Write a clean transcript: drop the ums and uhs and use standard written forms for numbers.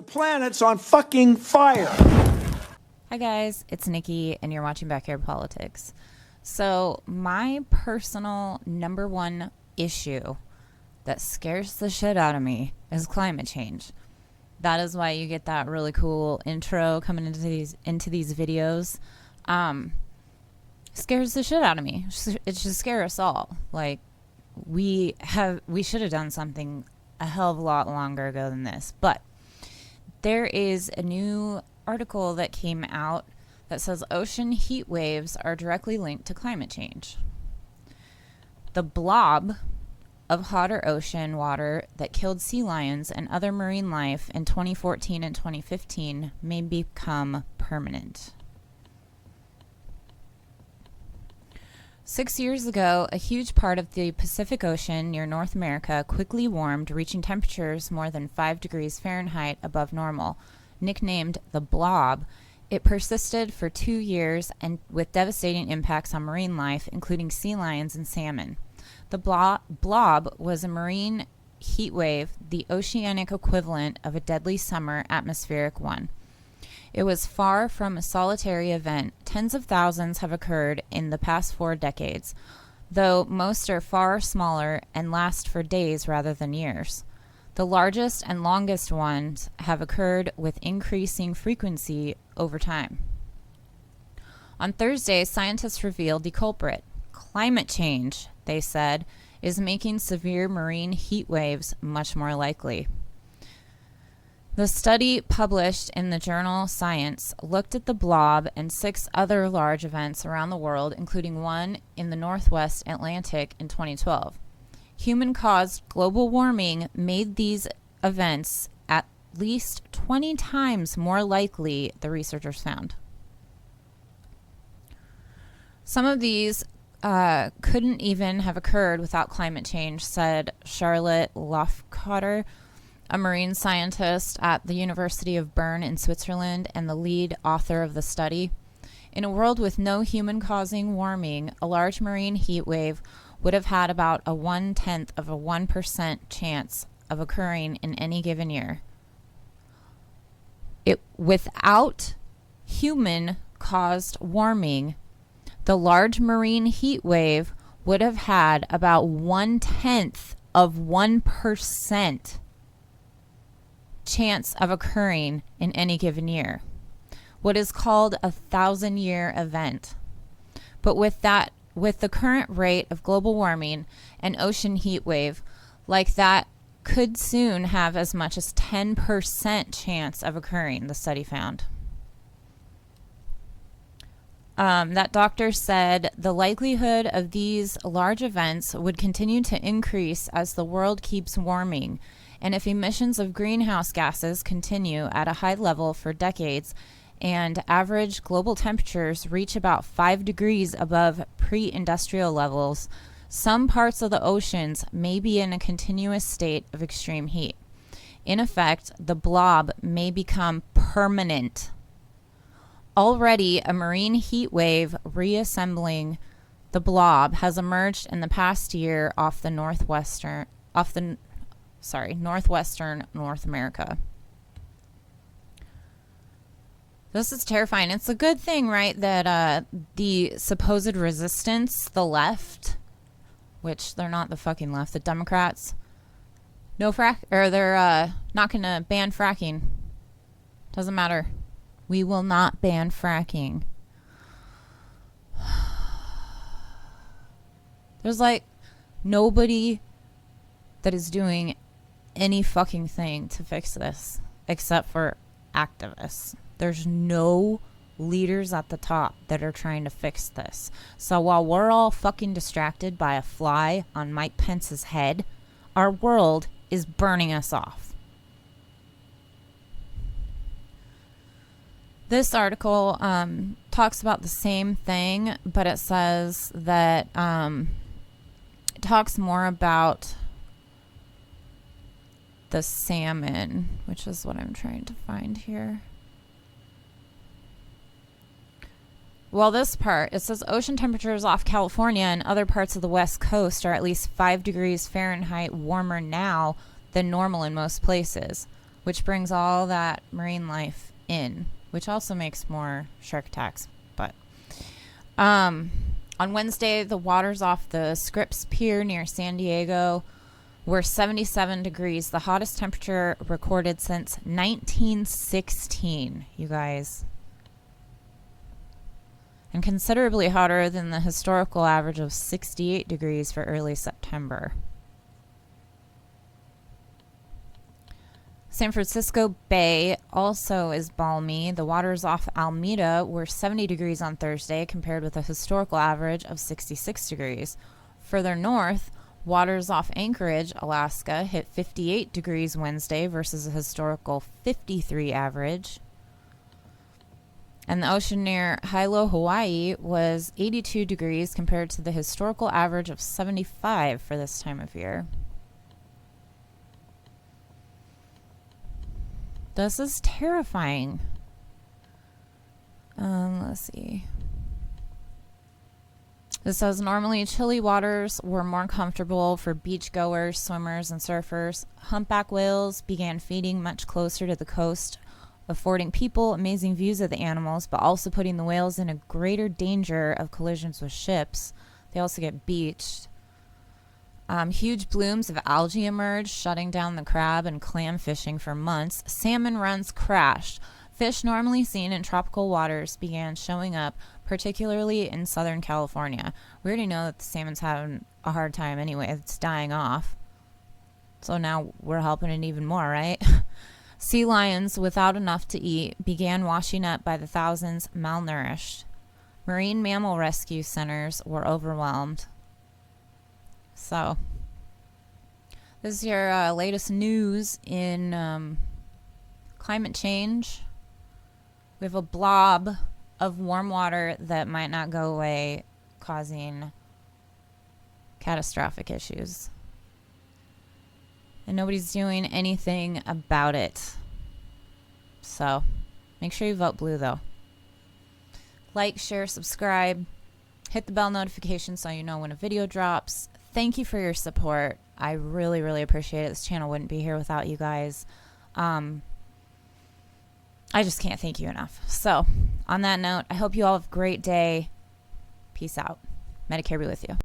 planet's on fucking fire. Hi guys, it's Nikki and you're watching Backyard Politics. So my personal number one issue that scares the shit out of me is climate change. That is why you get that really cool intro coming into these videos. Scares the shit out of me. It should scare us all. Like we should have done something a hell of a lot longer ago than this. But there is a new article that came out that says ocean heat waves are directly linked to climate change. The blob of hotter ocean water that killed sea lions and other marine life in 2014 and 2015 may become permanent. 6 years ago, a huge part of the Pacific Ocean near North America quickly warmed, reaching temperatures more than 5 degrees Fahrenheit above normal. Nicknamed the Blob, it persisted for 2 years and with devastating impacts on marine life, including sea lions and salmon. The blob was a marine heat wave, the oceanic equivalent of a deadly summer atmospheric one. It was far from a solitary event. Tens of thousands have occurred in the past 4 decades, though most are far smaller and last for days rather than years. The largest and longest ones have occurred with increasing frequency over time. On Thursday, scientists revealed the culprit. Climate change, they said, is making severe marine heat waves much more likely. The study, published in the journal Science, looked at the blob and 6 other large events around the world, including one in the Northwest Atlantic in 2012. Human-caused global warming made these events at least 20 times more likely, the researchers found. Some of these couldn't even have occurred without climate change, said Charlotte Lofcotter, a marine scientist at the University of Bern in Switzerland and the lead author of the study. In a world with no human-causing warming, a large marine heat wave would have had about a 1/10 of a 1% chance of occurring in any given year. Without human-caused warming, the large marine heat wave would have had about 1/10 of 1% chance of occurring in any given year, what is called a 1,000-year event. But with the current rate of global warming, an ocean heat wave like that could soon have as much as 10% chance of occurring, the study found. That doctor said the likelihood of these large events would continue to increase as the world keeps warming, and if emissions of greenhouse gases continue at a high level for decades and average global temperatures reach about 5 degrees above pre-industrial levels, some parts of the oceans may be in a continuous state of extreme heat. In effect, the blob may become permanent. Already, a marine heat wave reassembling the blob has emerged in the past year off northwestern North America. This is terrifying. It's a good thing, right, that the supposed resistance, the left, which they're not the fucking left, the Democrats, they're not going to ban fracking. Doesn't matter. We will not ban fracking. There's like nobody that is doing any fucking thing to fix this except for activists. There's no leaders at the top that are trying to fix this. So while we're all fucking distracted by a fly on Mike Pence's head, our world is burning us off. This article talks about the same thing, but it says that it talks more about the salmon, which is what I'm trying to find here. Well, this part, it says ocean temperatures off California and other parts of the West Coast are at least 5 degrees Fahrenheit warmer now than normal in most places. which brings all that marine life in, which also makes more shark attacks. But on Wednesday, the waters off the Scripps Pier near San Diego were 77 degrees, the hottest temperature recorded since 1916, you guys. And considerably hotter than the historical average of 68 degrees for early September. San Francisco Bay also is balmy. The waters off Alameda were 70 degrees on Thursday, compared with a historical average of 66 degrees. Further north, waters off Anchorage, Alaska, hit 58 degrees Wednesday versus a historical 53 average. And the ocean near Hilo, Hawaii was 82 degrees compared to the historical average of 75 for this time of year. This is terrifying. Let's see. This says normally chilly waters were more comfortable for beachgoers, swimmers, and surfers. Humpback whales began feeding much closer to the coast, affording people amazing views of the animals, but also putting the whales in a greater danger of collisions with ships. They also get beached. Huge blooms of algae emerged, shutting down the crab and clam fishing for months. Salmon runs crashed. Fish normally seen in tropical waters began showing up, particularly in Southern California. We already know that the salmon's having a hard time anyway. It's dying off. So now we're helping it even more, right? Sea lions, without enough to eat, began washing up by the thousands, malnourished. Marine mammal rescue centers were overwhelmed. So, this is your latest news in climate change. We have a blob of warm water that might not go away, causing catastrophic issues. And nobody's doing anything about it. So, make sure you vote blue, though. Like, share, subscribe. Hit the bell notification so you know when a video drops. Thank you for your support. I really, really appreciate it. This channel wouldn't be here without you guys. I just can't thank you enough. So, on that note, I hope you all have a great day. Peace out. Medicare be with you.